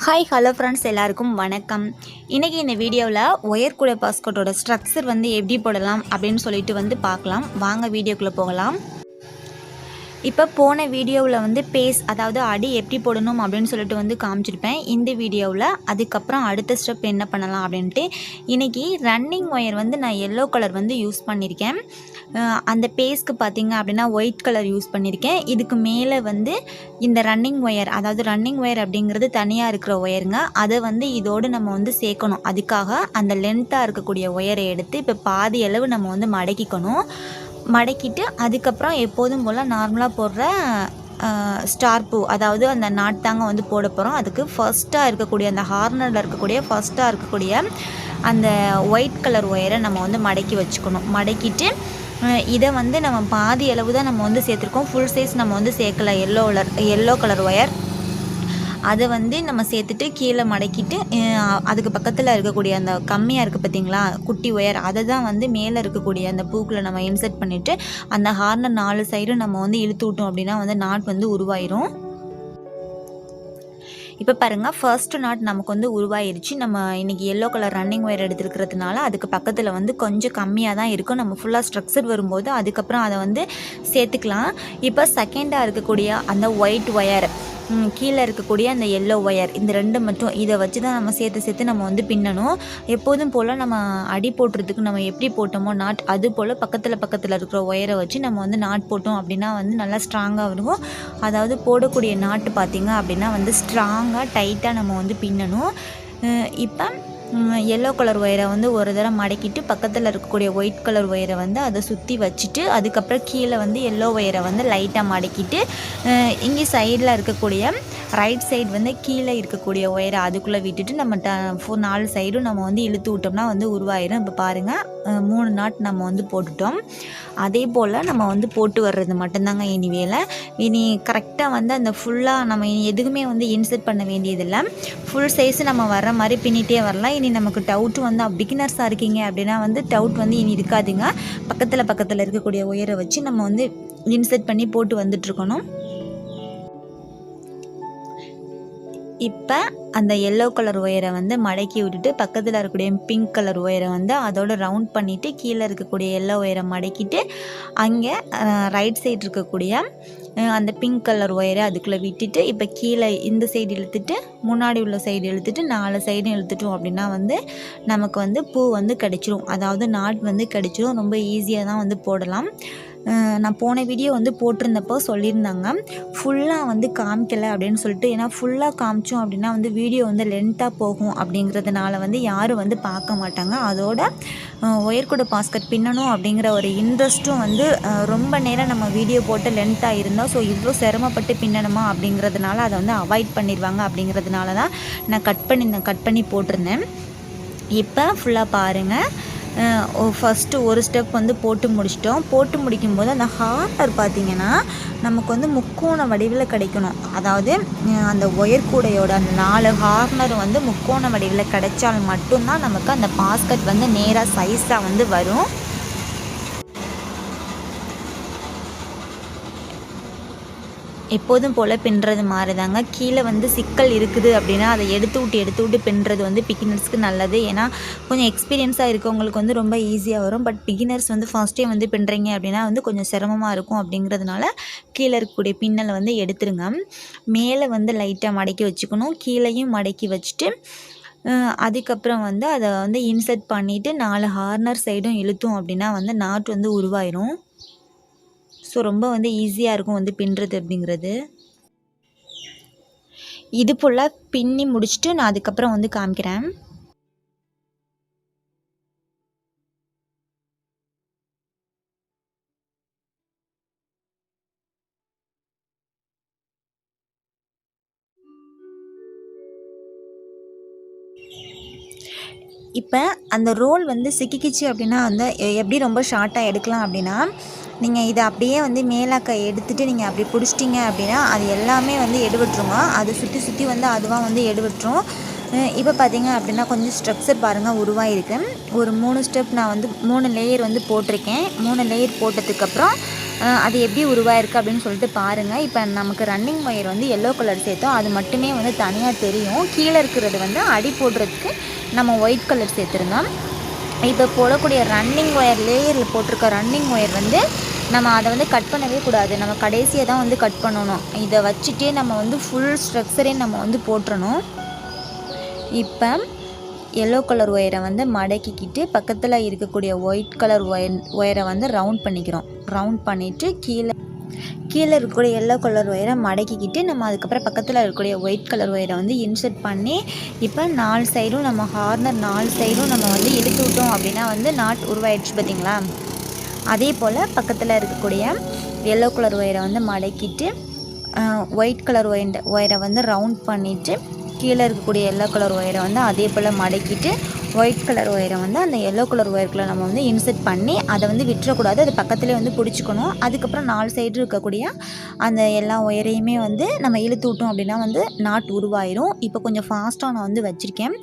Hi hello friends, எல்லாருக்கும் வணக்கம். இன்றைக்கி இந்த வீடியோவில் ஒயர் கூடை பாஸ்கெட்டோட ஸ்ட்ரக்சர் எப்படி போடலாம் அப்படின்னு சொல்லிட்டு பார்க்கலாம். வாங்க வீடியோக்குள்ளே போகலாம். இப்போ போன வீடியோவில் பேஸ் அதாவது அடி எப்படி போடணும் அப்படின்னு சொல்லிட்டு காமிச்சிருப்பேன். இந்த வீடியோவில் அதுக்கப்புறம் அடுத்த ஸ்டெப் என்ன பண்ணலாம் அப்படின்ட்டு இன்றைக்கி ரன்னிங் ஒயர் நான் எல்லோ கலர் யூஸ் பண்ணியிருக்கேன். அந்த பேஸ்க்கு பார்த்திங்க அப்படின்னா ஒயிட் கலர் யூஸ் பண்ணியிருக்கேன். இதுக்கு மேலே இந்த ரன்னிங் ஒயர், அதாவது ரன்னிங் ஒயர் அப்படிங்கிறது தனியாக இருக்கிற ஒயருங்க. அதை இதோடு நம்ம சேர்க்கணும். அதுக்காக அந்த லென்த்தாக இருக்கக்கூடிய ஒயரை எடுத்து இப்போ பாதி அளவு நம்ம மடக்கிக்கணும். மடக்கிட்டு அதுக்கப்புறம் எப்போதும் போல் நார்மலாக போடுற ஸ்டார் பூ, அதாவது அந்த நாட்டாங்க போட போகிறோம். அதுக்கு ஃபர்ஸ்ட்டாக இருக்கக்கூடிய அந்த ஹார்னரில் இருக்கக்கூடிய ஃபர்ஸ்ட்டாக இருக்கக்கூடிய அந்த ஒயிட் கலர் ஒயரை நம்ம மடக்கி வச்சுக்கணும். மடக்கிட்டு இதை நம்ம பாதி அளவு தான் நம்ம சேர்த்துருக்கோம். ஃபுல் சைஸ் நம்ம சேர்க்கலை. எல்லோ கலர் ஒயர் அதை நம்ம சேர்த்துட்டு கீழே மடக்கிட்டு அதுக்கு பக்கத்தில் இருக்கக்கூடிய அந்த கம்மியாக இருக்குது பார்த்திங்களா குட்டி ஒயர், அதை தான் மேலே இருக்கக்கூடிய அந்த பூக்களை நம்ம இன்சர்ட் பண்ணிவிட்டு அந்த ஹார்னர் 4 சைடும் நம்ம இழுத்து விட்டோம் அப்படின்னா நாட் உருவாயிரும். இப்போ பாருங்கள், ஃபர்ஸ்ட் நாட் நமக்கு உருவாயிருச்சு. நம்ம இன்றைக்கி எல்லோ கலர் ரன்னிங் ஒயர் எடுத்துருக்கிறதுனால அதுக்கு பக்கத்தில் கொஞ்சம் கம்மியாக தான் இருக்கும். நம்ம ஃபுல்லாக ஸ்ட்ரக்சர் வரும்போது அதுக்கப்புறம் அதை சேர்த்துக்கலாம். இப்போ செகண்டாக இருக்கக்கூடிய அந்த ஒயிட் ஒயர், கீழே இருக்கக்கூடிய அந்த எல்லோ ஒயர், இந்த ரெண்டு மட்டும் இதை வச்சு தான் நம்ம சேர்த்து நம்ம பின்னணும். எப்போதும் போல் நம்ம அடி போட்டுறதுக்கு நம்ம எப்படி போட்டோமோ நாட், அது போல் பக்கத்தில் இருக்கிற ஒயரை வச்சு நம்ம நாட் போட்டோம் அப்படின்னா நல்லா ஸ்ட்ராங்காக இருக்கும். அதாவது போடக்கூடிய நாட்டு பார்த்திங்க அப்படின்னா ஸ்ட்ராங்காக டைட்டாக நம்ம பின்னணும். இப்போ எல்லோ கலர் ஒயரை ஒரு தடவை மடக்கிட்டு பக்கத்தில் இருக்கக்கூடிய ஒயிட் கலர் ஒயரை அதை சுற்றி வச்சுட்டு அதுக்கப்புறம் கீழே எல்லோ ஒயரை லைட்டாக மடக்கிட்டு இங்கே சைடில் இருக்கக்கூடிய ரைட் சைடு கீழே இருக்கக்கூடிய ஒயரை அதுக்குள்ளே விட்டுட்டு நம்ம 4 சைடும் நம்ம இழுத்து விட்டோம்னா உருவாயிரும். இப்போ பாருங்கள், 3 நாட் நம்ம போட்டுட்டோம். அதே போல் நம்ம போட்டு வர்றது மட்டும்தாங்க இனி வேலை. இனி கரெக்டாக அந்த ஃபுல்லாக நம்ம இனி எதுவுமே இன்சர்ட் பண்ண வேண்டியதில்லை. ஃபுல் சைஸ் நம்ம வர்ற மாதிரி பின்னிட்டே வரலாம். இனி நமக்கு டவுட்டு பிகினர்ஸாக இருக்கீங்க அப்படின்னா டவுட் இனி இருக்காதுங்க. பக்கத்தில் இருக்கக்கூடிய ஒயரை வச்சு நம்ம இன்சர்ட் பண்ணி போட்டு வந்துட்டுருக்கணும். இப்போ அந்த எல்லோ கலர் ஒயரை மடக்கி விட்டுட்டு பக்கத்தில் இருக்கக்கூடிய பிங்க் கலர் ஒயரை அதோட ரவுண்ட் பண்ணிவிட்டு கீழே இருக்கக்கூடிய எல்லோ ஒயரை மடக்கிட்டு அங்கே ரைட் சைடு இருக்கக்கூடிய அந்த பிங்க் கலர் ஒயரை அதுக்குள்ளே விட்டுட்டு இப்போ கீழே இந்த சைடு இழுத்துட்டு முன்னாடி உள்ள சைடு இழுத்துட்டு 4 சைடும் இழுத்துட்டோம் அப்படின்னா நமக்கு பூ கிடச்சிரும். அதாவது நாட் கிடச்சிரும். ரொம்ப ஈஸியாக தான் போடலாம். நான் போன வீடியோ போட்டிருந்தப்போ சொல்லியிருந்தாங்க ஃபுல்லாக காமிக்கலை அப்படின்னு சொல்லிட்டு. ஏன்னா ஃபுல்லாக காமிச்சோம் அப்படின்னா வீடியோ லென்த்தாக போகும் அப்படிங்கிறதுனால யாரும் பார்க்க மாட்டாங்க. அதோட ஒயர் கூட பாஸ்கெட் பின்னணும் அப்படிங்கிற ஒரு இன்ட்ரெஸ்ட்டும் ரொம்ப நேரம் நம்ம வீடியோ போட்டு லென்த்தாக இருந்தால் ஸோ இவ்வளோ சிரமப்பட்டு பின்னணுமா அப்படிங்கிறதுனால அதை அவாய்ட் பண்ணிடுவாங்க. அப்படிங்கிறதுனால தான் நான் கட் பண்ணி போட்டிருந்தேன். இப்போ ஃபுல்லாக பாருங்கள், ஃபஸ்ட்டு ஒரு ஸ்டெப் போட்டு முடிச்சிட்டோம். போட்டு முடிக்கும்போது அந்த ஹார்னர் பார்த்திங்கன்னா நமக்கு முக்கோண வடிவில் கிடைக்கணும். அதாவது அந்த ஒயர் கூடையோட அந்த 4 ஹார்னர் முக்கோண வடிவில் கிடைச்சால் மட்டும்தான் நமக்கு அந்த பாஸ்கெட் நேராக சைஸாக வரும். எப்போதும் போல் பின்னுறது மாதிரி தாங்க. கீழே சிக்கல் இருக்குது அப்படின்னா அதை எடுத்து விட்டு பின்னுறது பிகினர்ஸ்க்கு நல்லது. ஏன்னா கொஞ்சம் எக்ஸ்பீரியன்ஸாக இருக்கவங்களுக்கு ரொம்ப ஈஸியாக வரும். பட் பிகினர்ஸ் ஃபர்ஸ்ட் டைம் பின்னுறீங்க அப்படின்னா கொஞ்சம் சிரமமாக இருக்கும். அப்படிங்கிறதுனால கீழே இருக்கக்கூடிய பின்னலை எடுத்துருங்க. மேலே லைட்டாக மடக்கி வச்சுக்கணும். கீழேயும் மடக்கி வச்சுட்டு அதுக்கப்புறம் அதை இன்சர்ட் பண்ணிவிட்டு 4 ஹார்னர் சைடும் இழுத்தோம் அப்படின்னா நாட் உருவாயிரும். ஸோ ரொம்ப ஈஸியாக இருக்கும் பின்னுறது அப்படிங்கிறது. இது ஃபுல்லாக பின்னி முடிச்சுட்டு நான் அதுக்கப்புறம் காமிக்கிறேன். இப்போ அந்த ரோல் சிக்கிக்கிச்சு அப்படின்னா எப்படி ரொம்ப ஷார்ட்டாக எடுக்கலாம் அப்படின்னா, நீங்கள் இதை அப்படியே மேலாக்க எடுத்துகிட்டு நீங்கள் அப்படி பிடிச்சிட்டிங்க அப்படின்னா அது எல்லாமே எடுபட்டுருங்க. அது சுற்றி அதுவாக எடுபட்டுரும். இப்போ பார்த்தீங்க அப்படின்னா கொஞ்சம் ஸ்ட்ரக்சர் பாருங்கள் உருவாகிருக்கு. ஒரு 3 ஸ்டெப் நான் வந்து 3 லேயர் வந்து போட்டிருக்கேன். 3 லேயர் போட்டதுக்கப்புறம் அது எப்படி உருவாயிருக்கு அப்படின்னு சொல்லிட்டு பாருங்கள். இப்போ நமக்கு ரன்னிங் ஒயர் வந்து எல்லோ கலர் சேர்த்தோம், அது மட்டுமே வந்து தனியாக தெரியும். கீழே இருக்கிறது வந்து அடி போடுறதுக்கு நம்ம ஒயிட் கலர் சேர்த்துருந்தோம். இப்போ போடக்கூடிய ரன்னிங் ஒயர் லேயரில் போட்டிருக்க ரன்னிங் ஒயர் வந்து நம்ம அதை வந்து கட் பண்ணவே கூடாது. நம்ம கடைசியாக தான் வந்து கட் பண்ணணும். இதை வச்சுட்டே நம்ம வந்து ஃபுல் ஸ்ட்ரக்சரே நம்ம வந்து போட்டுறணும். இப்போ எல்லோ கலர் ஒயரை வந்து மடக்கிக்கிட்டு பக்கத்தில் இருக்கக்கூடிய ஒயிட் கலர் ஒயரை வந்து ரவுண்ட் பண்ணிக்கிறோம். ரவுண்ட் பண்ணிவிட்டு கீழே இருக்கக்கூடிய எல்லோ கலர் ஒயரை மடக்கிக்கிட்டு நம்ம அதுக்கப்புறம் பக்கத்தில் இருக்கக்கூடிய ஒயிட் கலர் ஒயரை வந்து இன்சர்ட் பண்ணி இப்போ 4 சைடும் நம்ம ஹார்னர் 4 சைடும் நம்ம வந்து இழுத்து விட்டோம் அப்படின்னா வந்து நாட் உருவாயிடுச்சு பார்த்திங்களா. அதே போல் பக்கத்தில் இருக்கக்கூடிய எல்லோ கலர் ஒயரை வந்து மடக்கிட்டு ஒயிட் கலர் ஒயரை வந்து ரவுண்ட் பண்ணிவிட்டு கீழே இருக்கக்கூடிய எல்லோ கலர் ஒயரை வந்து அதே போல் மடக்கிட்டு ஒயிட் கலர் ஒயரை வந்து அந்த எல்லோ கலர் ஒயருக்குள்ளே நம்ம வந்து இன்சர்ட் பண்ணி அதை வந்து விட்டுறக்கூடாது. அது பக்கத்துலேயே வந்து பிடிச்சிக்கணும். அதுக்கப்புறம் 4 சைடு இருக்கக்கூடிய அந்த எல்லா ஒயரையுமே வந்து நம்ம இழுத்து விட்டோம் அப்படின்னா வந்து நாட் உருவாயிரும். இப்போ கொஞ்சம் ஃபாஸ்ட்டாக நான் வந்து வச்சுருக்கேன்.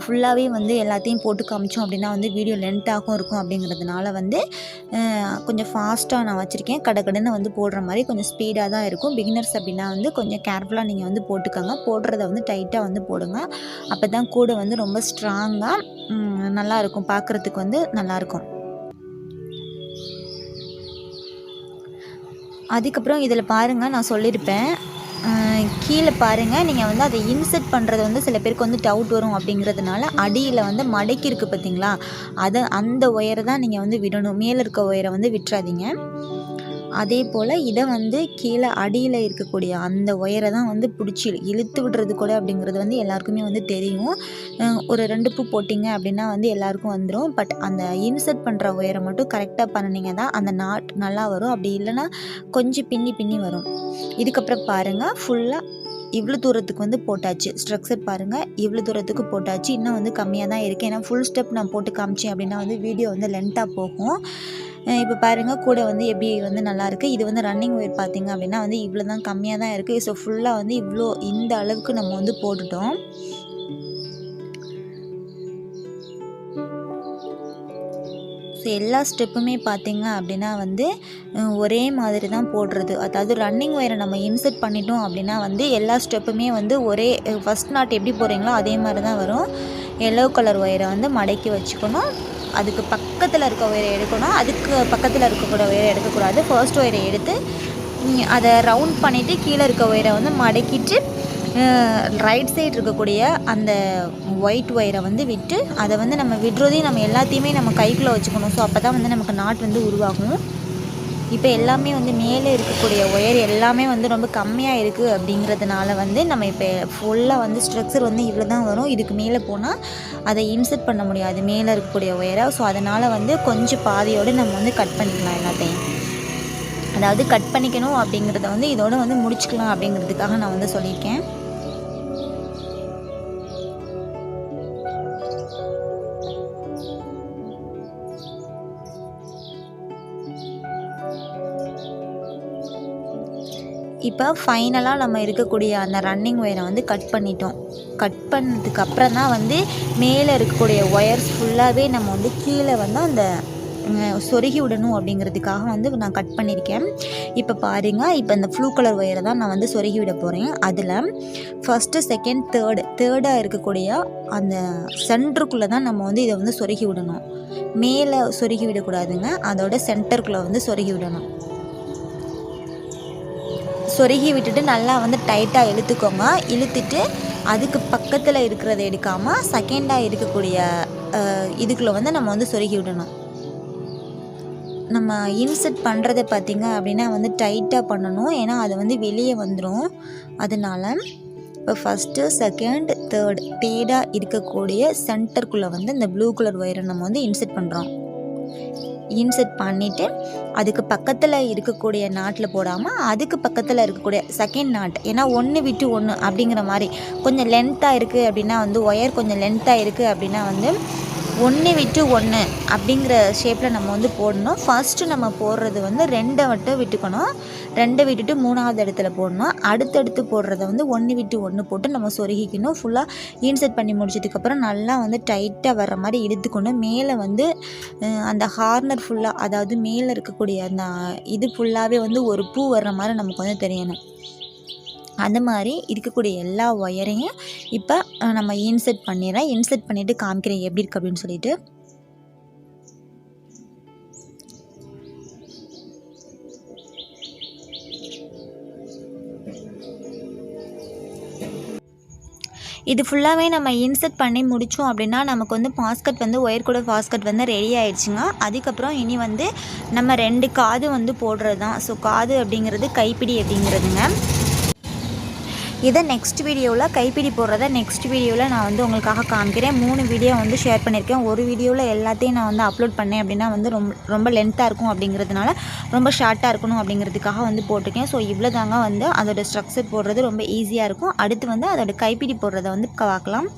ஃபுல்லாகவே வந்து எல்லாத்தையும் போட்டு காமிச்சோம் அப்படின்னா வந்து வீடியோ லென்த்தாகவும் இருக்கும் அப்படிங்கிறதுனால வந்து கொஞ்சம் ஃபாஸ்ட்டாக நான் வச்சுருக்கேன். கடன்னு வந்து போடுற மாதிரி கொஞ்சம் ஸ்பீடாக தான் இருக்கும். பிகினர்ஸ் அப்படின்னா வந்து கொஞ்சம் கேர்ஃபுல்லாக நீங்கள் வந்து போட்டுக்கோங்க. போடுறத வந்து டைட்டாக வந்து போடுங்க. அப்போ தான் கூட வந்து ரொம்ப ஸ்ட்ராங்காக நல்லாயிருக்கும், பார்க்குறதுக்கு வந்து நல்லாயிருக்கும். அதுக்கப்புறம் இதில் பாருங்கள், நான் சொல்லியிருப்பேன் கீழே பாருங்கள், நீங்கள் வந்து அதை இன்சர்ட் பண்ணுறது வந்து சில பேருக்கு வந்து டவுட் வரும். அப்படிங்கிறதுனால அடியில் வந்து மடக்கி இருக்குது பார்த்தீங்களா, அந்த ஒயரை தான் நீங்கள் வந்து விடணும். மேலே இருக்க ஒயரை வந்து விட்டுறாதீங்க. அதே போல் இதை வந்து கீழே அடியில் இருக்கக்கூடிய அந்த ஒயரை தான் வந்து பிடிச்சி இழுத்து விடுறது கூட அப்படிங்கிறது வந்து எல்லாருக்குமே வந்து தெரியும். ஒரு 2 பூ போட்டிங்க அப்படின்னா வந்து எல்லாருக்கும் வந்துடும். பட் அந்த இன்சர்ட் பண்ணுற ஒயரை மட்டும் கரெக்டாக பண்ணினீங்க தான் அந்த நாட் நல்லா வரும். அப்படி இல்லைன்னா கொஞ்சம் பின்னி வரும். இதுக்கப்புறம் பாருங்கள், ஃபுல்லாக இவ்வளோ தூரத்துக்கு வந்து போட்டாச்சு. ஸ்ட்ரக்சர் பாருங்கள், இவ்வளோ தூரத்துக்கு போட்டாச்சு. இன்னும் வந்து கம்மியாக தான் இருக்குது. ஏன்னா ஃபுல் ஸ்டெப் நான் போட்டு காமிச்சேன் அப்படின்னா வந்து வீடியோ வந்து லென்த்தாக போகும். இப்போ பாருங்கள் கூட வந்து எப்படி வந்து நல்லாயிருக்கு. இது வந்து ரன்னிங் ஒயர் பார்த்திங்க அப்படின்னா வந்து இவ்வளோ தான், கம்மியாக தான் இருக்குது. ஸோ ஃபுல்லாக வந்து இந்த அளவுக்கு நம்ம வந்து போட்டுட்டோம். ஸோ எல்லா ஸ்டெப்புமே பார்த்திங்க அப்படின்னா வந்து ஒரே மாதிரி தான் போடுறது. அதாவது ரன்னிங் ஒயரை நம்ம இன்சர்ட் பண்ணிட்டோம் அப்படின்னா வந்து எல்லா ஸ்டெப்புமே வந்து ஒரே ஃபஸ்ட் நாட் எப்படி போடுறீங்களோ அதே மாதிரி தான் வரும். எல்லோ கலர் ஒயரை வந்து மடக்கி வச்சுக்கணும். அதுக்கு பக்கத்தில் இருக்க ஒயரை எடுக்கணும். அதுக்கு பக்கத்தில் இருக்கக்கூடிய ஒயரை எடுக்கக்கூடாது. ஃபர்ஸ்ட் ஒயரை எடுத்து அதை ரவுண்ட் பண்ணிவிட்டு கீழே இருக்க ஒயரை வந்து மடக்கிட்டு ரைட் சைடு இருக்கக்கூடிய அந்த ஒயிட் ஒயரை வந்து விட்டு அதை வந்து நம்ம விடுறதையும் நம்ம எல்லாத்தையுமே நம்ம கைக்குள்ளே வச்சுக்கணும். ஸோ அப்போ தான் வந்து நமக்கு நாட் வந்து உருவாகும். இப்போ எல்லாமே வந்து மேலே இருக்கக்கூடிய ஒயர் எல்லாமே வந்து ரொம்ப கம்மியாக இருக்குது அப்படிங்கிறதுனால வந்து நம்ம இப்போ ஃபுல்லாக வந்து ஸ்ட்ரக்சர் வந்து இவ்வளோ தான் வரும். இதுக்கு மேலே போனால் அதை இன்சர்ட் பண்ண முடியாது மேலே இருக்கக்கூடிய ஒயரை. ஸோ அதனால் வந்து கொஞ்சம் பாதியோடு நம்ம வந்து கட் பண்ணிக்கலாம் எல்லாத்தையும். அதாவது கட் பண்ணிக்கணும் அப்படிங்கிறத வந்து இதோடு வந்து முடிச்சுக்கலாம் அப்படிங்கிறதுக்காக நான் வந்து சொல்லியிருக்கேன். இப்போ ஃபைனலாக நம்ம இருக்கக்கூடிய அந்த ரன்னிங் ஒயரை வந்து கட் பண்ணிட்டோம். கட் பண்ணதுக்கு அப்புறம் தான் வந்து மேலே இருக்கக்கூடிய ஒயர்ஸ் ஃபுல்லாகவே நம்ம வந்து கீழே வந்து அந்த சொருகி விடணும் அப்படிங்கிறதுக்காக வந்து நான் கட் பண்ணியிருக்கேன். இப்போ பாருங்கள், இப்போ இந்த ப்ளூ கலர் ஒயரை தான் நான் வந்து சொருகி விட போகிறேன். அதில் ஃபஸ்ட்டு, செகண்ட், தேர்டாக இருக்கக்கூடிய அந்த சென்டருக்குள்ளே தான் நம்ம வந்து இதை வந்து சொருகி விடணும். மேலே சொருகி விடக்கூடாதுங்க, அதோட சென்டருக்குள்ளே வந்து சொருகி விடணும். சொருகி விட்டுட்டு நல்லா வந்து டைட்டாக இழுத்துக்கோங்க. இழுத்துட்டு அதுக்கு பக்கத்தில் இருக்கிறத எடுக்காமல் செகண்டாக இருக்கக்கூடிய இதுக்குள்ளே வந்து நம்ம வந்து சொருகி விடணும். நம்ம இன்சர்ட் பண்ணுறதை பார்த்திங்க அப்படின்னா வந்து டைட்டாக பண்ணணும். ஏன்னா அது வந்து வெளியே வந்துடும். அதனால் இப்போ ஃபஸ்ட்டு, செகண்ட், தேர்டாக இருக்கக்கூடிய சென்டருக்குள்ளே வந்து இந்த ப்ளூ கலர் ஒயரை நம்ம வந்து இன்சர்ட் பண்ணுறோம். இன்சர்ட் பண்ணிவிட்டு அதுக்கு பக்கத்தில் இருக்கக்கூடிய நாட்டில் போடாமல் அதுக்கு பக்கத்தில் இருக்கக்கூடிய செகண்ட் நாட், ஏன்னா ஒன்று விட்டு ஒன்று அப்படிங்கிற மாதிரி கொஞ்சம் லென்த்தாக இருக்குது அப்படின்னா வந்து ஒயர் கொஞ்சம் லென்த்தாக இருக்குது அப்படின்னா வந்து 1 விட்டு 1 அப்படிங்கிற ஷேப்பில் நம்ம வந்து போடணும். ஃபர்ஸ்ட்டு நம்ம போடுறது வந்து 2 மட்டும் விட்டுக்கணும். 2 விட்டுட்டு 3வது இடத்துல போடணும். அடுத்தடுத்து போடுறத வந்து 1 விட்டு 1 போட்டு நம்ம சொருகிக்கணும். ஃபுல்லாக இன்செர்ட் பண்ணி முடிச்சதுக்கப்புறம் நல்லா வந்து டைட்டாக வர்ற மாதிரி இழுத்துக்கணும். மேலே வந்து அந்த ஹார்னர் ஃபுல்லாக, அதாவது மேலே இருக்கக்கூடிய அந்த இது ஃபுல்லாகவே வந்து ஒரு பூ வர்ற மாதிரி நமக்கு வந்து தெரியணும். அந்த மாதிரி இருக்கக்கூடிய எல்லா ஒயரையும் இப்போ நம்ம இன்செர்ட் பண்ணிடுறேன். இன்செர்ட் பண்ணிவிட்டு காமிக்கிறேன் எப்படி இருக்குது அப்படின்னு சொல்லிட்டு. இது ஃபுல்லாகவே நம்ம இன்செர்ட் பண்ணி முடித்தோம் அப்படின்னா நமக்கு வந்து பாஸ்கட் வந்து ஒயர் கூட பாஸ்கட் வந்து ரெடி ஆகிடுச்சுங்க. அதுக்கப்புறம் இனி வந்து நம்ம 2 காது வந்து போடுறது தான். ஸோ காது அப்படிங்கிறது கைப்பிடி அப்படிங்கிறதுங்க. இதை நெக்ஸ்ட் வீடியோவில் கைப்பிடி போடுறத நெக்ஸ்ட் வீடியோவில் நான் வந்து உங்களுக்காக காமிக்கிறேன். 3 வீடியோ வந்து ஷேர் பண்ணியிருக்கேன். ஒரு வீடியோவில் எல்லாத்தையும் நான் வந்து அப்லோட் பண்ணேன் அப்படின்னா வந்து ரொம்ப லென்த்தாக இருக்கும் அப்படிங்கிறதுனால ரொம்ப ஷார்ட்டாக இருக்கணும் அப்படிங்கிறதுக்காக வந்து போட்டிருக்கேன். ஸோ இவ்வளோ தாங்க வந்து அதோடய ஸ்ட்ரக்சர் போடுறது ரொம்ப ஈஸியாக இருக்கும். அடுத்து வந்து அதோடய கைப்பிடி போடுறத வந்து பார்க்கலாம்.